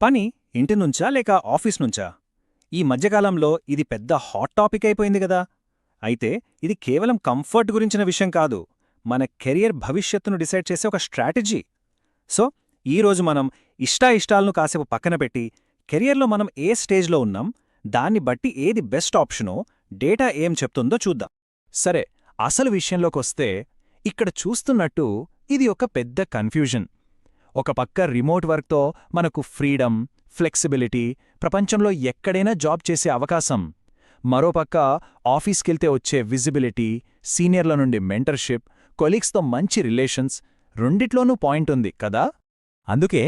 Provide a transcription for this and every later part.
పని ఇంటి నుంచా లేక ఆఫీస్ నుంచా? ఈ మధ్యకాలంలో ఇది పెద్ద హాట్ టాపిక్ అయిపోయింది గదా. అయితే ఇది కేవలం కంఫర్ట్ గురించిన విషయం కాదు, మన కెరియర్ భవిష్యత్తును డిసైడ్ చేసే ఒక స్ట్రాటజీ. సో ఈరోజు మనం ఇష్టాయిష్టాలను కాసేపు పక్కన పెట్టి, కెరియర్లో మనం ఏ స్టేజ్లో ఉన్నాం, దాన్ని బట్టి ఏది బెస్ట్ ఆప్షనో డేటా ఏం చెప్తుందో చూద్దాం. సరే, అసలు విషయంలోకొస్తే ఇక్కడ చూస్తున్నట్టు ఇది ఒక పెద్ద కన్ఫ్యూజన్. ఒక పక్క రిమోట్ వర్క్తో మనకు ఫ్రీడమ్, ఫ్లెక్సిబిలిటీ, ప్రపంచంలో ఎక్కడైనా జాబ్ చేసే అవకాశం. మరోపక్క ఆఫీస్కెళ్తే వచ్చే విజిబిలిటీ, సీనియర్ల నుండి మెంటర్షిప్, కొలీగ్స్తో మంచి రిలేషన్స్, రెండిట్లోనూ పాయింట్ ఉంది కదా. అందుకే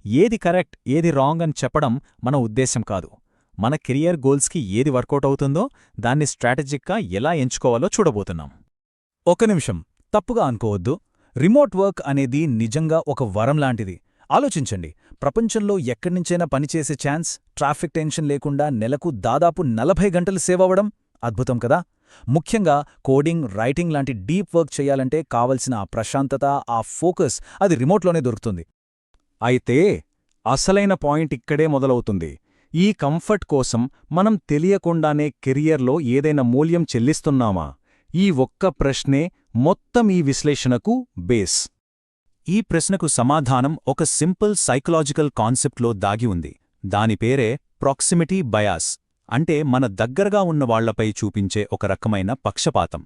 ఏది కరెక్ట్ ఏది రాంగ్ అని చెప్పడం మన ఉద్దేశం కాదు. మన కెరియర్ గోల్స్కి ఏది వర్కౌట్ అవుతుందో దాన్ని స్ట్రాటజిక్గా ఎలా ఎంచుకోవాలో చూడబోతున్నాం. ఒక నిమిషం, తప్పుగా అనుకోవద్దు. రిమోట్ వర్క్ అనేది నిజంగా ఒక వరం లాంటిది. ఆలోచించండి, ప్రపంచంలో ఎక్కడ్నించైనా పనిచేసే ఛాన్స్, ట్రాఫిక్ టెన్షన్ లేకుండా నెలకు దాదాపు 40 గంటలు సేవ్ అవ్వడం అద్భుతం కదా. ముఖ్యంగా కోడింగ్, రైటింగ్ లాంటి డీప్ వర్క్ చేయాలంటే కావలసిన ఆ ప్రశాంతత, ఆ ఫోకస్ అది రిమోట్లోనే దొరుకుతుంది. అయితే అసలైన పాయింట్ ఇక్కడే మొదలవుతుంది. ఈ కంఫర్ట్ కోసం మనం తెలియకుండానే కెరియర్లో ఏదైనా మూల్యం చెల్లిస్తున్నామా? ఈ ఒక్క ప్రశ్నే మొత్తం ఈ విశ్లేషణకు బేస్. ఈ ప్రశ్నకు సమాధానం ఒక సింపుల్ సైకలాజికల్ కాన్సెప్ట్లో దాగి ఉంది. దాని పేరే ప్రాక్సిమిటీ బయాస్, అంటే మన దగ్గరగా ఉన్నవాళ్లపై చూపించే ఒక రకమైన పక్షపాతం.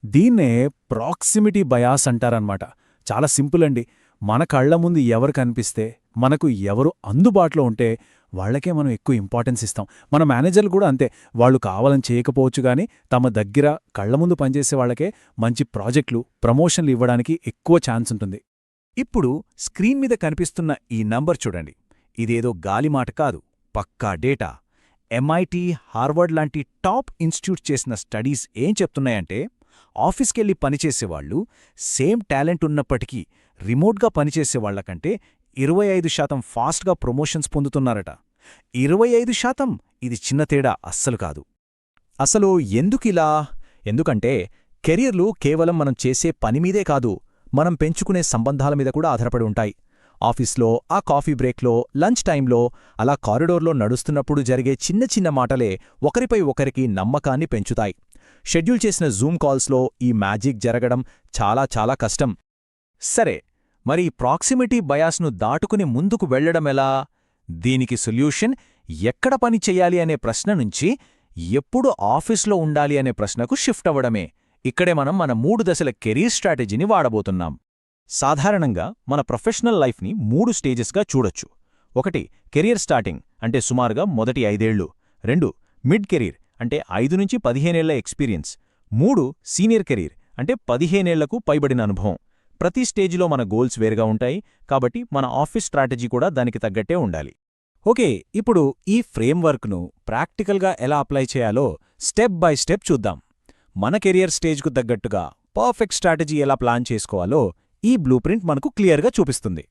దీన్నే ప్రాక్సిమిటీ బయాస్ అంటారన్నమాట. చాలా సింపుల్ అండి. మన కళ్ల ముందు ఎవరు కనిపిస్తే, మనకు ఎవరు అందుబాటులో ఉంటే వాళ్లకే మనం ఎక్కువ ఇంపార్టెన్స్ ఇస్తాం. మన మేనేజర్లు కూడా అంతే. వాళ్ళు కావాలని చేయకపోవచ్చు గాని తమ దగ్గర కళ్ల ముందు పనిచేసే వాళ్లకే మంచి ప్రాజెక్టులు, ప్రమోషన్లు ఇవ్వడానికి ఎక్కువ ఛాన్స్ ఉంటుంది. ఇప్పుడు స్క్రీన్ మీద కనిపిస్తున్న ఈ నంబర్ చూడండి. ఇదేదో గాలిమాట కాదు, పక్కా డేటా. MIT, హార్వర్డ్ లాంటి టాప్ ఇన్స్టిట్యూట్ చేసిన స్టడీస్ ఏం చెప్తున్నాయంటే, ఆఫీస్కెళ్లి పనిచేసేవాళ్లు సేమ్ టాలెంట్ ఉన్నప్పటికీ రిమోట్గా పనిచేసేవాళ్లకంటే 25% ఫాస్ట్గా ప్రమోషన్స్ పొందుతున్నారట. 25%? ఇది చిన్న తేడా అస్సలు కాదు. అసలు ఎందుకిలా? ఎందుకంటే కెరియర్లు కేవలం మనం చేసే పనిమీదే కాదు, మనం పెంచుకునే సంబంధాల మీద కూడా ఆధారపడి ఉంటాయి. ఆఫీస్లో, ఆ కాఫీ బ్రేక్లో, లంచ్ టైంలో, అలా కారిడోర్లో నడుస్తున్నప్పుడు జరిగే చిన్న చిన్న మాటలే ఒకరిపై ఒకరికి నమ్మకాన్ని పెంచుతాయి. షెడ్యూల్ చేసిన జూమ్ కాల్స్లో ఈ మ్యాజిక్ జరగడం చాలా చాలా కష్టం. సరే, మరి ప్రాక్సిమిటీ బయాస్ను దాటుకుని ముందుకు వెళ్లడమెలా? దీనికి సొల్యూషన్ ఎక్కడ పని చెయ్యాలి అనే ప్రశ్న నుంచి ఎప్పుడు ఆఫీస్లో ఉండాలి అనే ప్రశ్నకు షిఫ్ట్ అవ్వడమే. ఇక్కడే మనం మన 3 దశల కెరీర్ స్ట్రాటజీని వాడబోతున్నాం. సాధారణంగా మన ప్రొఫెషనల్ లైఫ్ని 3 స్టేజెస్గా చూడొచ్చు. 1 కెరియర్ స్టార్టింగ్, అంటే సుమారుగా మొదటి 5 ఏళ్లు. 2 మిడ్ కెరీర్, అంటే 5 నుంచి 15 ఏళ్ల ఎక్స్పీరియన్స్. 3 సీనియర్ కెరీర్, అంటే 15 ఏళ్లకు పైబడిన అనుభవం. ప్రతి స్టేజిలో మన గోల్స్ వేరుగా ఉంటాయి, కాబట్టి మన ఆఫీస్ స్ట్రాటజీ కూడా దానికి తగ్గట్టే ఉండాలి. ఓకే, ఇప్పుడు ఈ ఫ్రేమ్వర్క్ను ప్రాక్టికల్గా ఎలా అప్లై చేయాలో స్టెప్ బై స్టెప్ చూద్దాం. మన కెరియర్ స్టేజ్కు తగ్గట్టుగా పర్ఫెక్ట్ స్ట్రాటజీ ఎలా ప్లాన్ చేసుకోవాలో ఈ బ్లూప్రింట్ మనకు క్లియర్గా చూపిస్తుంది.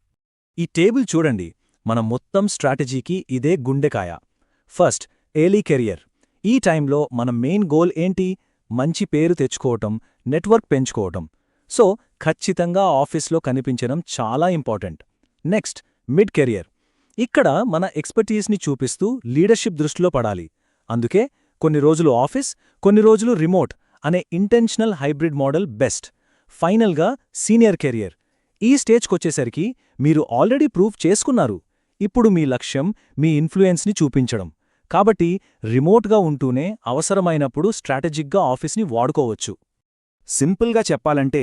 ఈ టేబుల్ చూడండి, మన మొత్తం స్ట్రాటజీకి ఇదే గుండెకాయ. First, early career. ఈ టైంలో మన మెయిన్ గోల్ ఏంటి? మంచి పేరు తెచ్చుకోవటం, నెట్వర్క్ పెంచుకోవటం. సో ఖచ్చితంగా ఆఫీస్లో కనిపించడం చాలా ఇంపార్టెంట్. Next, mid career. ఇక్కడ మన ఎక్స్పర్టీస్ని చూపిస్తూ లీడర్షిప్ దృష్టిలో పడాలి. అందుకే కొన్ని రోజులు ఆఫీస్, కొన్ని రోజులు రిమోట్ అనే ఇంటెన్షనల్ హైబ్రిడ్ మోడల్ బెస్ట్. ఫైనల్గా సీనియర్ కెరియర్. ఈ స్టేజ్కొచ్చేసరికి మీరు ఆల్రెడీ ప్రూవ్ చేసుకున్నారు. ఇప్పుడు మీ లక్ష్యం మీ ఇన్ఫ్లుయెన్స్ని చూపించడం. కాబట్టి రిమోట్గా ఉంటూనే అవసరమైనప్పుడు స్ట్రాటజిక్గా ఆఫీస్ని వాడుకోవచ్చు. సింపుల్గా చెప్పాలంటే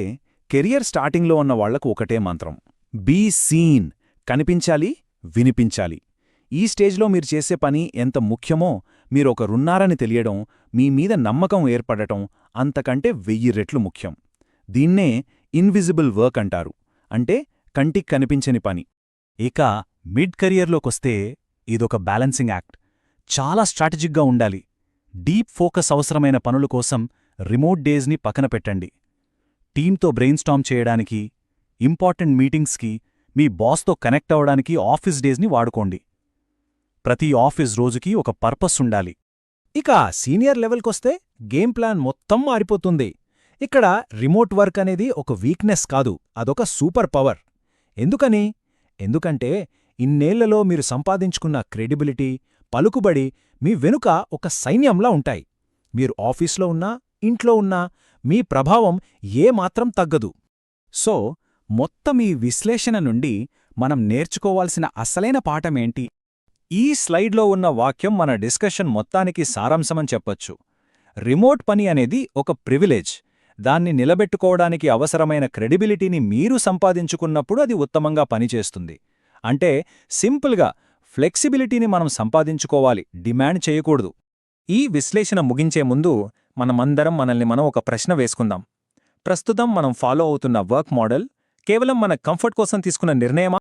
కెరియర్ స్టార్టింగ్లో ఉన్న వాళ్లకు ఒకటే మంత్రం: బీ సీన్. కనిపించాలి, వినిపించాలి. ఈ స్టేజ్లో మీరు చేసే పని ఎంత ముఖ్యమో, మీరొకరున్నారని తెలియడం, మీ మీద నమ్మకం ఏర్పడటం అంతకంటే 1000 రెట్లు ముఖ్యం. దీన్నే ఇన్విజిబుల్ వర్క్ అంటారు, అంటే కంటికి కనిపించని పని. ఇక మిడ్ కెరియర్లోకొస్తే ఇదొక బ్యాలెన్సింగ్ యాక్ట్. చాలా స్ట్రాటజిక్గా ఉండాలి. డీప్ ఫోకస్ అవసరమైన పనుల కోసం రిమోట్ డేస్ని పక్కన పెట్టండి. టీంతో బ్రెయిన్స్టార్మ్ చేయడానికి, ఇంపార్టెంట్ మీటింగ్స్కి, మీ బాస్తో కనెక్ట్ అవ్వడానికి ఆఫీస్ డేస్ని వాడుకోండి. ప్రతి ఆఫీస్ రోజుకి ఒక పర్పస్ ఉండాలి. ఇక సీనియర్ లెవెల్కొస్తే గేమ్ ప్లాన్ మొత్తం మారిపోతుంది. ఇక్కడ రిమోట్ వర్క్ అనేది ఒక వీక్నెస్ కాదు, అదొక సూపర్ పవర్. ఎందుకని? ఎందుకంటే ఇన్నేళ్లలో మీరు సంపాదించుకున్న క్రెడిబిలిటీ, పలుకుబడి మీ వెనుక ఒక సైన్యంలా ఉంటాయి. మీరు ఆఫీస్లో ఉన్నా, ఇంట్లో ఉన్నా మీ ప్రభావం ఏమాత్రం తగ్గదు. సో, మొత్తం ఈ విశ్లేషణ నుండి మనం నేర్చుకోవాల్సిన అసలైన పాఠమేంటి? ఈ స్లైడ్లో ఉన్న వాక్యం మన డిస్కషన్ మొత్తానికి సారాంశమని చెప్పొచ్చు. రిమోట్ పని అనేది ఒక ప్రివిలేజ్. దాన్ని నిలబెట్టుకోవడానికి అవసరమైన క్రెడిబిలిటీని మీరు సంపాదించుకున్నప్పుడు అది ఉత్తమంగా పనిచేస్తుంది. అంటే సింపుల్గా ఫ్లెక్సిబిలిటీని మనం సంపాదించుకోవాలి, డిమాండ్ చేయకూడదు. ఈ విశ్లేషణ ముగించే ముందు మనమందరం మనల్ని మనం ఒక ప్రశ్న వేసుకుందాం. ప్రస్తుతం మనం ఫాలో అవుతున్న వర్క్ మోడల్ కేవలం మన కంఫర్ట్ కోసం తీసుకున్న నిర్ణయమా?